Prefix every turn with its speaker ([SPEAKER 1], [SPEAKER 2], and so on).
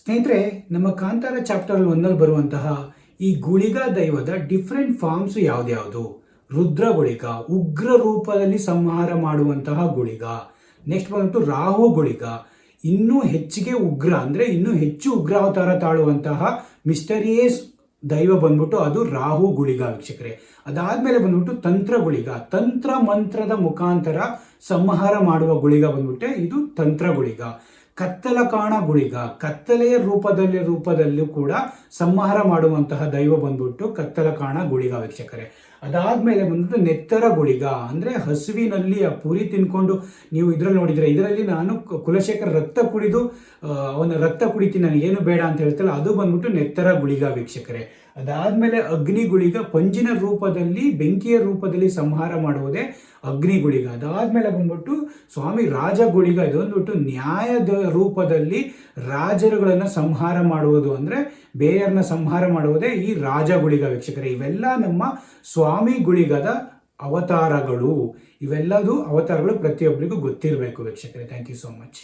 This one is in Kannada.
[SPEAKER 1] ಸ್ನೇಹಿತರೆ, ನಮ್ಮ ಕಾಂತಾರ ಚಾಪ್ಟರ್ 1 ಬರುವಂತಹ ಈ ಗುಳಿಗ ದೈವದ ಡಿಫ್ರೆಂಟ್ ಫಾರ್ಮ್ಸ್ ಯಾವ್ದ್ಯಾವುದು? ರುದ್ರ ಗುಳಿಗ, ಉಗ್ರ ರೂಪದಲ್ಲಿ ಸಂಹಾರ ಮಾಡುವಂತಹ ಗುಳಿಗ. ನೆಕ್ಸ್ಟ್ ಬಂದ್ಬಿಟ್ಟು ರಾಹು ಗುಳಿಗ, ಇನ್ನೂ ಹೆಚ್ಚಿಗೆ ಉಗ್ರ ಅಂದ್ರೆ ಇನ್ನೂ ಹೆಚ್ಚು ಉಗ್ರಾವತಾರ ತಾಳುವಂತಹ ಮಿಸ್ಟರಿಯಸ್ ದೈವ ಬಂದ್ಬಿಟ್ಟು ಅದು ರಾಹು ಗುಳಿಗ ವೀಕ್ಷಕರೇ. ಅದಾದ್ಮೇಲೆ ಬಂದ್ಬಿಟ್ಟು ತಂತ್ರ ಗುಳಿಗ, ತಂತ್ರ ಮಂತ್ರದ ಮುಖಾಂತರ ಸಂಹಾರ ಮಾಡುವ ಗುಳಿಗ ಬಂದ್ಬಿಟ್ಟೆ ಇದು ತಂತ್ರ ಗುಳಿಗ. ಕತ್ತಲ ಕಾಣ ಗುಳಿಗ, ಕತ್ತಲೆಯ ರೂಪದಲ್ಲೂ ಕೂಡ ಸಂಹಾರ ಮಾಡುವಂತಹ ದೈವ ಬಂದ್ಬಿಟ್ಟು ಕತ್ತಲ ಕಾಣ ಗುಳಿಗ ವೀಕ್ಷಕರೇ. ಅದಾದ್ಮೇಲೆ ಬಂದ್ಬಿಟ್ಟು ನೆತ್ತರ ಗುಳಿಗ, ಅಂದ್ರೆ ಹಸುವಿನಲ್ಲಿ ಆ ಪುರಿ ತಿನ್ಕೊಂಡು ನೀವು ಇದ್ರಲ್ಲಿ ನೋಡಿದ್ರೆ, ಇದರಲ್ಲಿ ನಾನು ಕುಲಶೇಖರ ರಕ್ತ ಕುಡಿದು ಅವನ ರಕ್ತ ಕುಡಿತೀನಿ ನನಗೇನು ಬೇಡ ಅಂತ ಹೇಳ್ತಲ್ಲ, ಅದು ಬಂದ್ಬಿಟ್ಟು ನೆತ್ತರ ಗುಳಿಗ ವೀಕ್ಷಕರೇ. ಅದಾದ್ಮೇಲೆ ಅಗ್ನಿ ಗುಳಿಗ, ಪಂಜಿನ ರೂಪದಲ್ಲಿ ಬೆಂಕಿಯ ರೂಪದಲ್ಲಿ ಸಂಹಾರ ಮಾಡುವುದೇ ಅಗ್ನಿ ಗುಳಿಗ. ಅದಾದ್ಮೇಲೆ ಬಂದ್ಬಿಟ್ಟು ಸ್ವಾಮಿ ರಾಜ ಗುಳಿಗ, ಇದು ಬಂದ್ಬಿಟ್ಟು ನ್ಯಾಯದ ರೂಪದಲ್ಲಿ ರಾಜರುಗಳನ್ನ ಸಂಹಾರ ಮಾಡುವುದು, ಅಂದ್ರೆ ಬೇಯರ್ನ ಸಂಹಾರ ಮಾಡುವುದೇ ಈ ರಾಜ ಗುಳಿಗ ವೀಕ್ಷಕರೇ. ಇವೆಲ್ಲ ನಮ್ಮ ಸ್ವಾಮಿ ಗುಳಿಗದ ಅವತಾರಗಳು. ಇವೆಲ್ಲದೂ ಅವತಾರಗಳು ಪ್ರತಿಯೊಬ್ಬರಿಗೂ ಗೊತ್ತಿರಬೇಕು ವೀಕ್ಷಕರೇ. Thank you so much.